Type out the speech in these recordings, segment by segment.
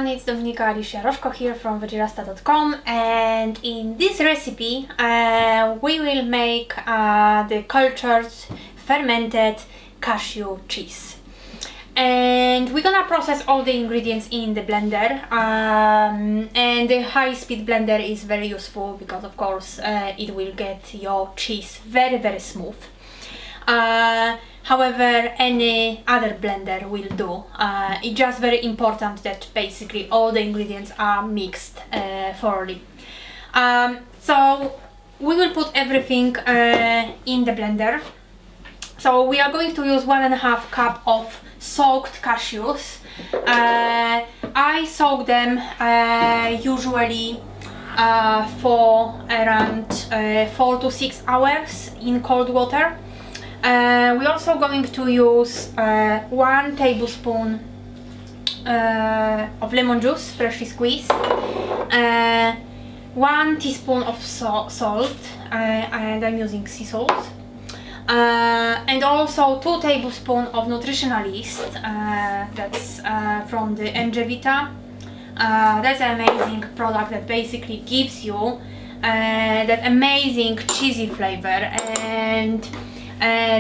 everyone, it's Dominika Alicia here from Vegerasta.com, and in this recipe we will make the cultured fermented cashew cheese. And we're gonna process all the ingredients in the blender, and the high-speed blender is very useful because of course it will get your cheese very smooth. However, any other blender will do. It's just very important that basically all the ingredients are mixed thoroughly. So we will put everything in the blender. So we are going to use 1.5 cup of soaked cashews. I soak them usually for around 4 to 6 hours in cold water. We're also going to use 1 tablespoon of lemon juice, freshly squeezed, 1 teaspoon of salt, and I'm using sea salt, and also 2 tablespoons of nutritional yeast, that's from the Vita. That's an amazing product that basically gives you that amazing cheesy flavor, and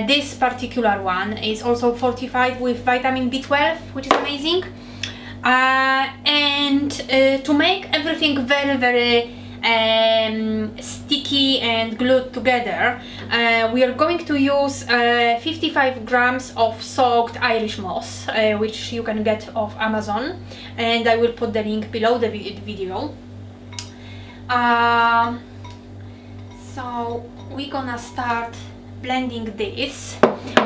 this particular one is also fortified with vitamin B12, which is amazing. And to make everything very sticky and glued together, we are going to use 55 grams of soaked Irish moss, which you can get off Amazon, and I will put the link below the video. So we're gonna start blending this.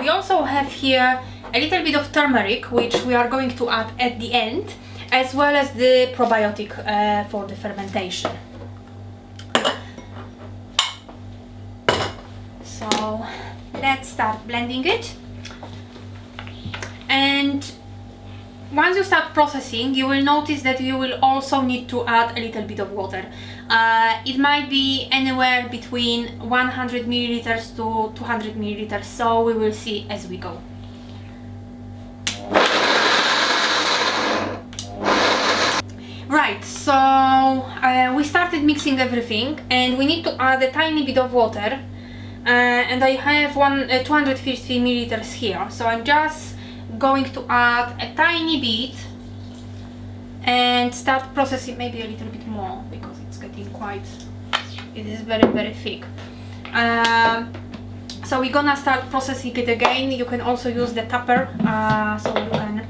We also have here a little bit of turmeric, which we are going to add at the end, as well as the probiotic for the fermentation. So let's start blending it. And once you start processing, you will notice that you will also need to add a little bit of water. It might be anywhere between 100 milliliters to 200 milliliters, so we will see as we go. Right, so we started mixing everything, and we need to add a tiny bit of water, and I have 250 milliliters here, so I'm just going to add a tiny bit and start processing, maybe a little bit more because it's getting quite, it is very thick. So we're gonna start processing it again. You can also use the tapper, so you can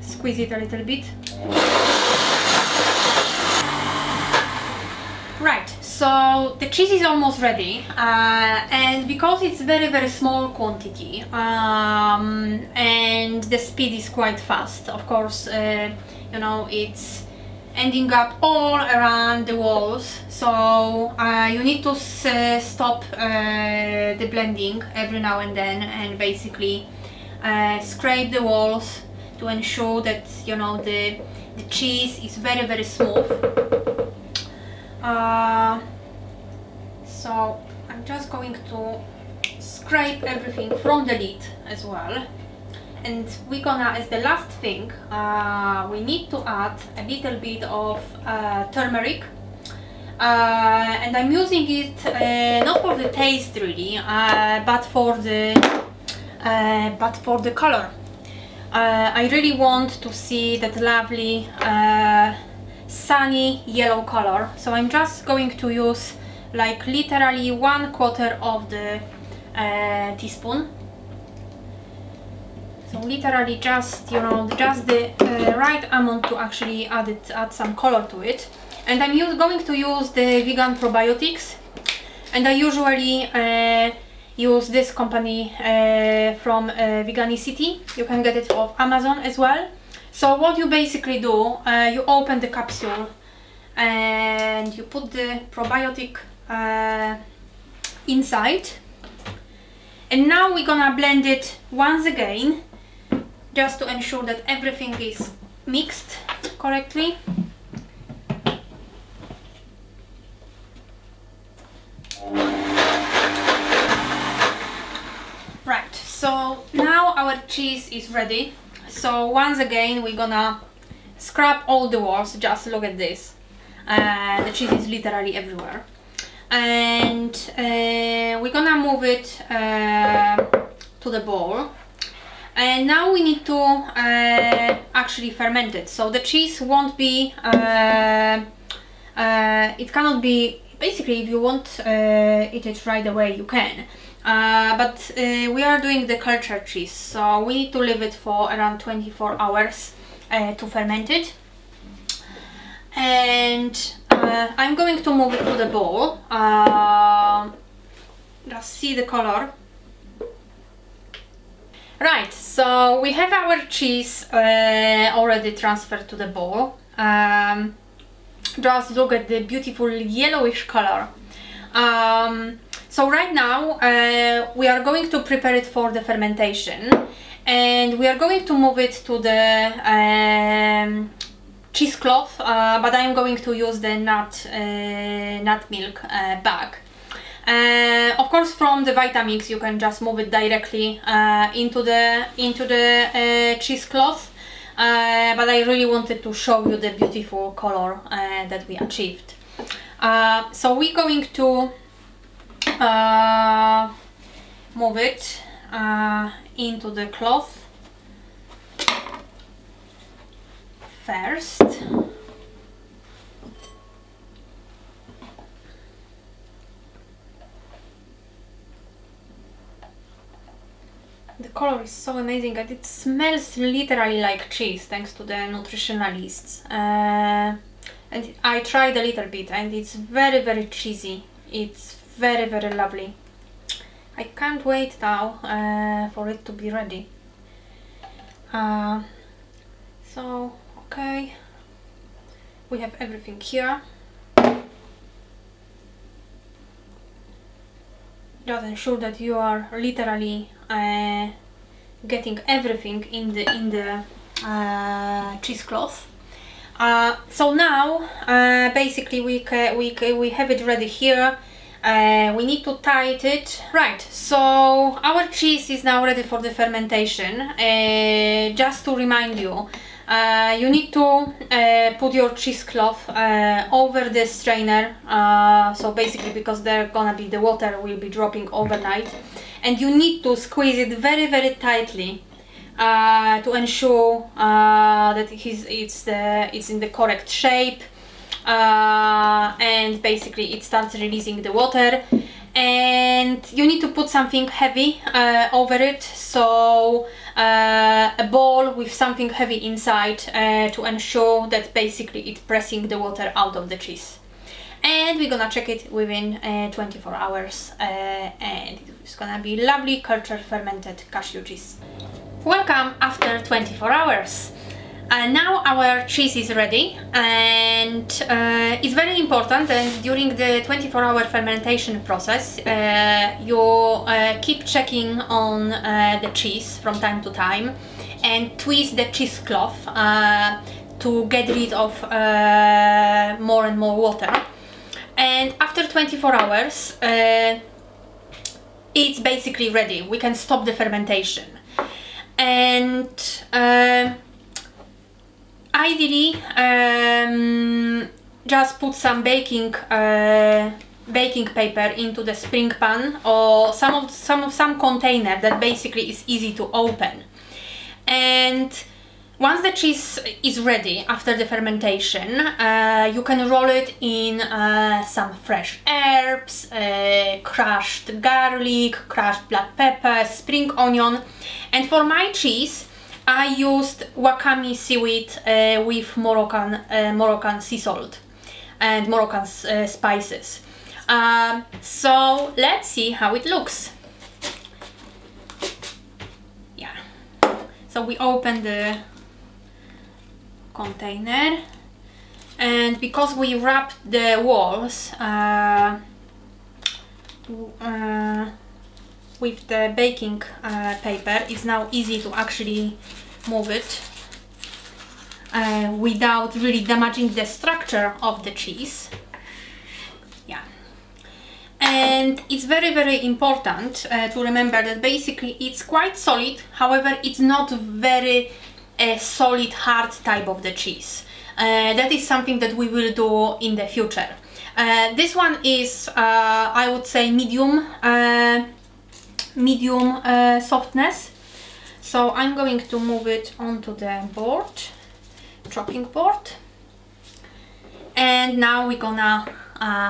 squeeze it a little bit. Right, so the cheese is almost ready, and because it's very small quantity, and the speed is quite fast, of course, you know, it's ending up all around the walls, so you need to stop the blending every now and then and basically scrape the walls to ensure that, you know, the cheese is very smooth. So I'm just going to scrape everything from the lid as well, and we're gonna, as the last thing, we need to add a little bit of turmeric, and I'm using it not for the taste really, but for the color. I really want to see that lovely sunny yellow color, so I'm just going to use like literally 1/4 of the teaspoon. So literally just, you know, just the right amount to actually add some color to it. And I'm going to use the vegan probiotics, and I usually use this company from Veganicity. You can get it off Amazon as well. So what you basically do, you open the capsule and you put the probiotic inside, and now we're gonna blend it once again just to ensure that everything is mixed correctly. Right, so now our cheese is ready. So once again we're gonna scrub all the walls. Just look at this. The cheese is literally everywhere. And we're gonna move it to the bowl. And now we need to actually ferment it. So the cheese won't be, it cannot be, basically if you want eat it right away you can. But we are doing the cultured cheese, so we need to leave it for around 24 hours to ferment it. And I'm going to move it to the bowl. Just see the color. Right, so we have our cheese already transferred to the bowl. Just look at the beautiful yellowish color. So right now we are going to prepare it for the fermentation, and we are going to move it to the cheesecloth, but I'm going to use the nut milk bag. Of course, from the Vitamix you can just move it directly into the cheesecloth, but I really wanted to show you the beautiful color that we achieved. So we're going to move it into the cloth first. The color is so amazing and it smells literally like cheese thanks to the nutritionalists. And I tried a little bit and it's very, very cheesy. It's very, very lovely. I can't wait now for it to be ready. So, okay, we have everything here. Just ensure that you are literally getting everything in the cheesecloth. So now basically we have it ready here. We need to tight it. Right, so our cheese is now ready for the fermentation. Just to remind you, you need to put your cheesecloth over the strainer, so basically because the water will be dropping overnight, and you need to squeeze it very, very tightly to ensure that it's in the correct shape. And basically it starts releasing the water, and you need to put something heavy over it, so a bowl with something heavy inside to ensure that basically it's pressing the water out of the cheese. And we're gonna check it within 24 hours and it's gonna be lovely cultured fermented cashew cheese. Welcome after 24 hours. Now our cheese is ready, and it's very important that during the 24-hour fermentation process you keep checking on the cheese from time to time and twist the cheesecloth to get rid of more and more water. And after 24 hours it's basically ready. We can stop the fermentation. And ideally, just put some baking paper into the spring pan or some container that basically is easy to open. And once the cheese is ready after the fermentation, you can roll it in some fresh herbs, crushed garlic, crushed black pepper, spring onion, and for my cheese I used wakame seaweed with Moroccan sea salt and Moroccan spices. So let's see how it looks. Yeah. So we open the container, and because we wrapped the walls with the baking paper, it's now easy to actually move it without really damaging the structure of the cheese. Yeah. And it's very, very important to remember that basically it's quite solid, however it's not very a solid hard type of the cheese. That is something that we will do in the future. This one is I would say medium softness. So I'm going to move it onto the board, chopping board, and now we're gonna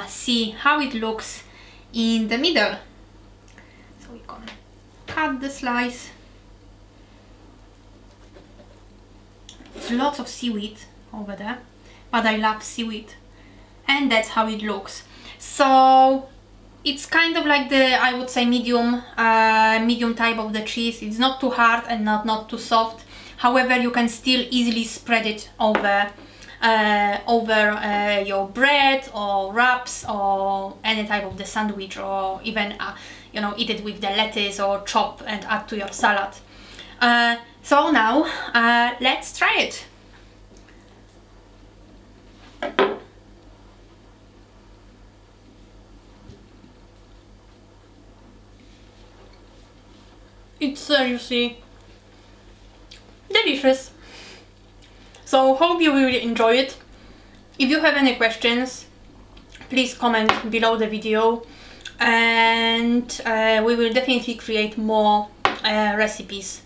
see how it looks in the middle. So we're gonna cut the slice. There's lots of seaweed over there, but I love seaweed, and that's how it looks. So it's kind of like the, I would say, medium type of the cheese. It's not too hard and not too soft. However, you can still easily spread it over your bread or wraps or any type of the sandwich, or even you know, eat it with the lettuce or chop and add to your salad. So now let's try it. It's seriously delicious. So hope you will enjoy it. If you have any questions, please comment below the video, and we will definitely create more recipes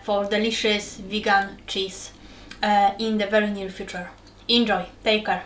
for delicious vegan cheese in the very near future. Enjoy, take care.